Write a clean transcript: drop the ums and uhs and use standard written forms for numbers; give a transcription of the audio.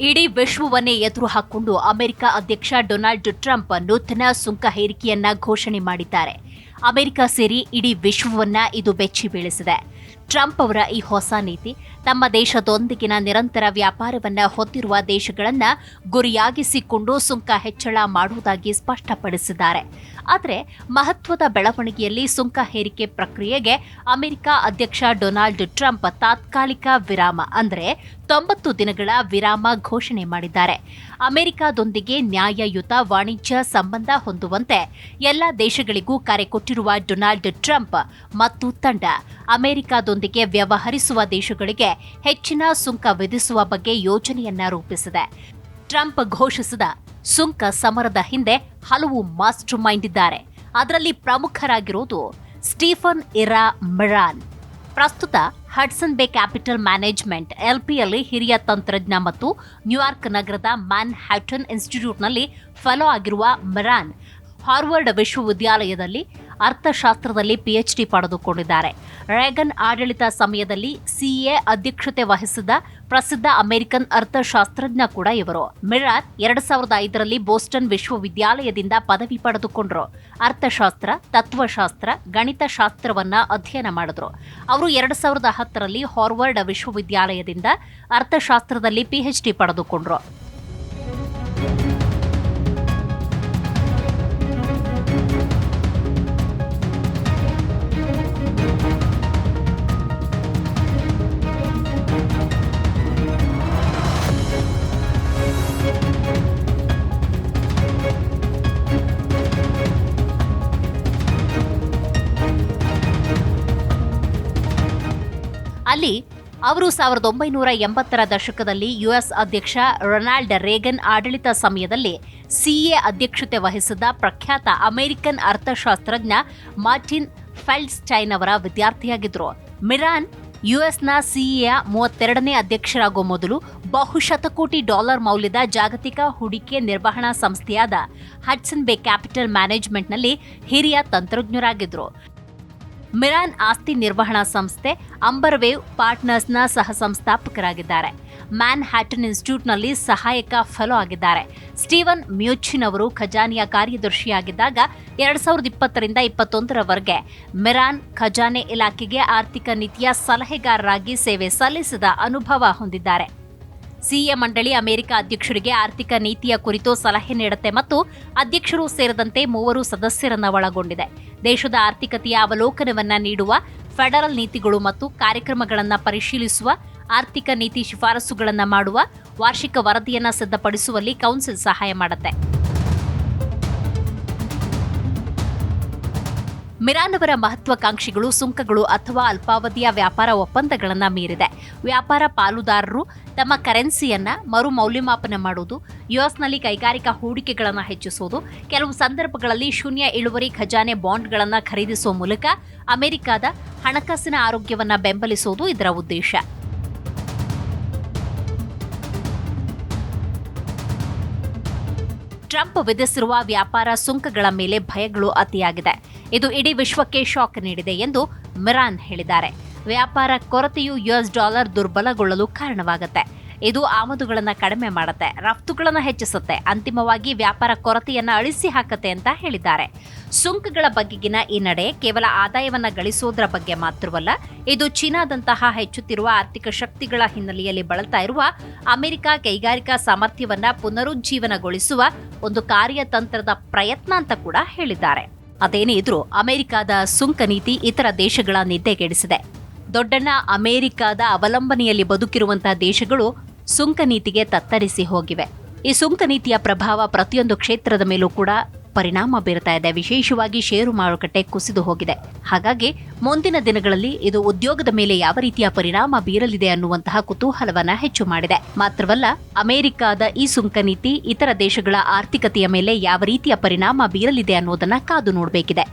ಇಡೀ ವಿಶ್ವವನ್ನೇ ಎದುರು ಹಾಕಿಕೊಂಡು ಅಮೆರಿಕ ಅಧ್ಯಕ್ಷ ಡೊನಾಲ್ಡ್ ಟ್ರಂಪ್ ನೂತನ ಸುಂಕ ಹೇರಿಕೆಯನ್ನ ಘೋಷಣೆ ಮಾಡಿದ್ದಾರೆ. ಅಮೆರಿಕ ಸೇರಿ ಇಡೀ ವಿಶ್ವವನ್ನ ಇದು ಬೆಚ್ಚಿ ಬೀಳಿಸಿದೆ. ಟ್ರಂಪ್ ಅವರ ಈ ಹೊಸ ನೀತಿ ತಮ್ಮ ದೇಶದೊಂದಿಗಿನ ನಿರಂತರ ವ್ಯಾಪಾರವನ್ನ ಹೊಂದಿರುವ ದೇಶಗಳನ್ನ ಗುರಿಯಾಗಿಸಿಕೊಂಡು ಸುಂಕ ಹೆಚ್ಚಳ ಮಾಡುವುದಾಗಿ ಸ್ಪಷ್ಟಪಡಿಸಿದ್ದಾರೆ. ಆದರೆ ಮಹತ್ವದ ಬೆಳವಣಿಗೆಯಲ್ಲಿ ಸುಂಕ ಹೇರಿಕೆ ಪ್ರಕ್ರಿಯೆಗೆ ಅಮೆರಿಕ ಅಧ್ಯಕ್ಷ ಡೊನಾಲ್ಡ್ ಟ್ರಂಪ್ ತಾತ್ಕಾಲಿಕ ವಿರಾಮ ಅಂದರೆ 90 ದಿನಗಳ ವಿರಾಮ ಘೋಷಣೆ ಮಾಡಿದ್ದಾರೆ. ಅಮೆರಿಕದೊಂದಿಗೆ ನ್ಯಾಯಯುತ ವಾಣಿಜ್ಯ ಸಂಬಂಧ ಹೊಂದುವಂತೆ ಎಲ್ಲ ದೇಶಗಳಿಗೂ ಕರೆ ಕೊಟ್ಟಿರುವ ಡೊನಾಲ್ಡ್ ಟ್ರಂಪ್ ಮತ್ತು ತಂಡ ಅಮೆರಿಕದೊಂದಿಗೆ ವ್ಯವಹರಿಸುವ ದೇಶಗಳಿಗೆ ಹೆಚ್ಚಿನ ಸುಂಕ ವಿಧಿಸುವ ಬಗ್ಗೆ ಯೋಜನೆಯನ್ನ ರೂಪಿಸಿದೆ. ಟ್ರಂಪ್ ಘೋಷಿಸಿದ ಸುಂಕ ಸಮರದ ಹಿಂದೆ ಹಲವು ಮಾಸ್ಟರ್ ಮೈಂಡ್ ಇದ್ದಾರೆ. ಅದರಲ್ಲಿ ಪ್ರಮುಖರಾಗಿರುವುದು ಸ್ಟೀಫನ್ ಇರಾ ಮಿರಾನ್. ಪ್ರಸ್ತುತ ಹಡ್ಸನ್ ಬೇ ಕ್ಯಾಪಿಟಲ್ ಮ್ಯಾನೇಜ್ಮೆಂಟ್ ಎಲ್ಪಿಯಲ್ಲಿ ಹಿರಿಯ ತಂತ್ರಜ್ಞ ಮತ್ತು ನ್ಯೂಯಾರ್ಕ್ ನಗರದ ಮ್ಯಾನ್ ಹ್ಯಾಟನ್ ಇನ್ಸ್ಟಿಟ್ಯೂಟ್ನಲ್ಲಿ ಫೆಲೋ ಆಗಿರುವ ಮಿರಾನ್ ಹಾರ್ವರ್ಡ್ ವಿಶ್ವವಿದ್ಯಾಲಯದಲ್ಲಿ ಅರ್ಥಶಾಸ್ತ್ರದಲ್ಲಿ ಪಿಎಚ್ಡಿ ಪಡೆದುಕೊಂಡಿದ್ದಾರೆ. ರೇಗನ್ ಆಡಳಿತ ಸಮಯದಲ್ಲಿ ಸಿಎ ಅಧ್ಯಕ್ಷತೆ ವಹಿಸಿದ ಪ್ರಸಿದ್ಧ ಅಮೆರಿಕನ್ ಅರ್ಥಶಾಸ್ತ್ರಜ್ಞ ಕೂಡ ಇವರು. ಮಿರಾನ್ 2005ರಲ್ಲಿ ಬೋಸ್ಟನ್ ವಿಶ್ವವಿದ್ಯಾಲಯದಿಂದ ಪದವಿ ಪಡೆದುಕೊಂಡರು. ಅರ್ಥಶಾಸ್ತ್ರ, ತತ್ವಶಾಸ್ತ್ರ, ಗಣಿತಶಾಸ್ತ್ರವನ್ನ ಅಧ್ಯಯನ ಮಾಡಿದ್ರು. ಅವರು 2010ರಲ್ಲಿ ಹಾರ್ವರ್ಡ್ ವಿಶ್ವವಿದ್ಯಾಲಯದಿಂದ ಅರ್ಥಶಾಸ್ತ್ರದಲ್ಲಿ ಪಿಎಚ್ಡಿ ಪಡೆದುಕೊಂಡರು. ಅಲ್ಲಿ ಅವರು 1980ರ ದಶಕದಲ್ಲಿ ಯುಎಸ್ ಅಧ್ಯಕ್ಷ ರೊನಾಲ್ಡ್ ರೇಗನ್ ಆಡಳಿತ ಸಮಯದಲ್ಲಿ ಸಿಎ ಅಧ್ಯಕ್ಷತೆ ವಹಿಸಿದ ಪ್ರಖ್ಯಾತ ಅಮೆರಿಕನ್ ಅರ್ಥಶಾಸ್ತ್ರಜ್ಞ ಮಾರ್ಟಿನ್ ಫೆಲ್ಡ್ಸ್ಟೈನ್ ಅವರ ವಿದ್ಯಾರ್ಥಿಯಾಗಿದ್ದರು. ಮಿರಾನ್ ಯುಎಸ್ನ ಸಿಎಯ 32ನೇ ಅಧ್ಯಕ್ಷರಾಗುವ ಮೊದಲು ಬಹುಶತಕೋಟಿ ಡಾಲರ್ ಮೌಲ್ಯದ ಜಾಗತಿಕ ಹೂಡಿಕೆ ನಿರ್ವಹಣಾ ಸಂಸ್ಥೆಯಾದ ಹಡ್ಸನ್ ಬೇ ಕ್ಯಾಪಿಟಲ್ ಮ್ಯಾನೇಜ್ಮೆಂಟ್ನಲ್ಲಿ ಹಿರಿಯ ತಂತ್ರಜ್ಞರಾಗಿದ್ದರು. ಮಿರಾನ್ ಆಸ್ತಿ ನಿರ್ವಹಣಾ ಸಂಸ್ಥೆ ಅಂಬರ್ವೇವ್ ಪಾರ್ಟ್ನರ್ಸ್ನ ಸಹ ಸಂಸ್ಥಾಪಕರಾಗಿದ್ದಾರೆ. ಮ್ಯಾನ್ ಹ್ಯಾಟನ್ ಇನ್ಸ್ಟಿಟ್ಯೂಟ್ನಲ್ಲಿ ಸಹಾಯಕ ಫೆಲೋ ಆಗಿದ್ದಾರೆ. ಸ್ಟೀವನ್ ಮ್ಯೂಚಿನ್ ಅವರು ಖಜಾನೆಯ ಕಾರ್ಯದರ್ಶಿಯಾಗಿದ್ದಾಗ 2020ರಿಂದ 2021ರವರೆಗೆ ಮಿರಾನ್ ಖಜಾನೆ ಇಲಾಖೆಗೆ ಆರ್ಥಿಕ ನೀತಿಯ ಸಲಹೆಗಾರರಾಗಿ ಸೇವೆ ಸಲ್ಲಿಸಿದ ಅನುಭವ ಹೊಂದಿದ್ದಾರೆ. ಸಿಎ ಮಂಡಳಿ ಅಮೆರಿಕ ಅಧ್ಯಕ್ಷರಿಗೆ ಆರ್ಥಿಕ ನೀತಿಯ ಕುರಿತು ಸಲಹೆ ನೀಡುತ್ತೆ ಮತ್ತು ಅಧ್ಯಕ್ಷರು ಸೇರಿದಂತೆ 3 ಸದಸ್ಯರನ್ನ ಒಳಗೊಂಡಿದೆ. ದೇಶದ ಆರ್ಥಿಕತೆಯ ಅವಲೋಕನವನ್ನ ನೀಡುವ, ಫೆಡರಲ್ ನೀತಿಗಳು ಮತ್ತು ಕಾರ್ಯಕ್ರಮಗಳನ್ನು ಪರಿಶೀಲಿಸುವ, ಆರ್ಥಿಕ ನೀತಿ ಶಿಫಾರಸುಗಳನ್ನು ಮಾಡುವ, ವಾರ್ಷಿಕ ವರದಿಯನ್ನು ಸಿದ್ಧಪಡಿಸುವಲ್ಲಿ ಕೌನ್ಸಿಲ್ ಸಹಾಯ ಮಾಡುತ್ತೆ. ಮಿರಾನ್ ಅವರ ಮಹತ್ವಾಕಾಂಕ್ಷಿಗಳು ಸುಂಕಗಳು ಅಥವಾ ಅಲ್ಪಾವಧಿಯ ವ್ಯಾಪಾರ ಒಪ್ಪಂದಗಳನ್ನು ಮೀರಿದೆ. ವ್ಯಾಪಾರ ಪಾಲುದಾರರು ತಮ್ಮ ಕರೆನ್ಸಿಯನ್ನ ಮರು ಮೌಲ್ಯಮಾಪನ ಮಾಡುವುದು, ಯುಎಸ್ನಲ್ಲಿ ಕೈಗಾರಿಕಾ ಹೂಡಿಕೆಗಳನ್ನು ಹೆಚ್ಚಿಸುವುದು, ಕೆಲವು ಸಂದರ್ಭಗಳಲ್ಲಿ ಶೂನ್ಯ ಇಳುವರಿ ಖಜಾನೆ ಬಾಂಡ್ಗಳನ್ನು ಖರೀದಿಸುವ ಮೂಲಕ ಅಮೆರಿಕದ ಹಣಕಾಸಿನ ಆರೋಗ್ಯವನ್ನು ಬೆಂಬಲಿಸುವುದು ಇದರ ಉದ್ದೇಶ. ಟ್ರಂಪ್ ವಿಧಿಸಿರುವ ವ್ಯಾಪಾರ ಸುಂಕಗಳ ಮೇಲೆ ಭಯಗಳು ಅತಿಯಾಗಿದೆ. ಇದು ಇಡೀ ವಿಶ್ವಕ್ಕೆ ಶಾಕ್ ನೀಡಿದೆ ಎಂದು ಮಿರಾನ್ ಹೇಳಿದ್ದಾರೆ. ವ್ಯಾಪಾರ ಕೊರತೆಯು ಯುಎಸ್ ಡಾಲರ್ ದುರ್ಬಲಗೊಳ್ಳಲು ಕಾರಣವಾಗುತ್ತೆ. ಇದು ಆಮದುಗಳನ್ನು ಕಡಿಮೆ ಮಾಡುತ್ತೆ, ರಫ್ತುಗಳನ್ನು ಹೆಚ್ಚಿಸುತ್ತೆ, ಅಂತಿಮವಾಗಿ ವ್ಯಾಪಾರ ಕೊರತೆಯನ್ನು ಅಳಿಸಿ ಹಾಕುತ್ತೆ ಅಂತ ಹೇಳಿದ್ದಾರೆ. ಸುಂಕಗಳ ಬಗೆಗಿನ ಈ ನಡೆ ಕೇವಲ ಆದಾಯವನ್ನು ಗಳಿಸೋದ್ರ ಬಗ್ಗೆ ಮಾತ್ರವಲ್ಲ, ಇದು ಚೀನಾದಂತಹ ಹೆಚ್ಚುತ್ತಿರುವ ಆರ್ಥಿಕ ಶಕ್ತಿಗಳ ಹಿನ್ನೆಲೆಯಲ್ಲಿ ಬಳಲ್ತಾ ಇರುವ ಅಮೆರಿಕ ಕೈಗಾರಿಕಾ ಸಾಮರ್ಥ್ಯವನ್ನ ಪುನರುಜ್ಜೀವನಗೊಳಿಸುವ ಒಂದು ಕಾರ್ಯತಂತ್ರದ ಪ್ರಯತ್ನ ಅಂತ ಕೂಡ ಹೇಳಿದ್ದಾರೆ. ಅದೇನೇ ಇದ್ರೂ ಅಮೆರಿಕದ ಸುಂಕ ನೀತಿ ಇತರ ದೇಶಗಳ ನಿದ್ದೆಗೆಡಿಸಿದೆ. ದೊಡ್ಡಣ್ಣ ಅಮೆರಿಕದ ಅವಲಂಬನೆಯಲ್ಲಿ ಬದುಕಿರುವಂತಹ ದೇಶಗಳು ಸುಂಕ ನೀತಿಗೆ ತತ್ತರಿಸಿ ಹೋಗಿವೆ. ಈ ಸುಂಕ ನೀತಿಯ ಪ್ರಭಾವ ಪ್ರತಿಯೊಂದು ಕ್ಷೇತ್ರದ ಮೇಲೂ ಕೂಡ ಪರಿಣಾಮ ಬೀರ್ತಾ ಇದೆ. ವಿಶೇಷವಾಗಿ ಷೇರು ಮಾರುಕಟ್ಟೆ ಕುಸಿದು ಹೋಗಿದೆ. ಹಾಗಾಗಿ ಮುಂದಿನ ದಿನಗಳಲ್ಲಿ ಇದು ಉದ್ಯೋಗದ ಮೇಲೆ ಯಾವ ರೀತಿಯ ಪರಿಣಾಮ ಬೀರಲಿದೆ ಅನ್ನುವಂತಹ ಕುತೂಹಲವನ್ನ ಹೆಚ್ಚು ಮಾಡಿದೆ. ಮಾತ್ರವಲ್ಲ, ಅಮೆರಿಕದ ಈ ಸುಂಕ ನೀತಿ ಇತರ ದೇಶಗಳ ಆರ್ಥಿಕತೆಯ ಮೇಲೆ ಯಾವ ರೀತಿಯ ಪರಿಣಾಮ ಬೀರಲಿದೆ ಅನ್ನೋದನ್ನ ಕಾದು ನೋಡಬೇಕಿದೆ.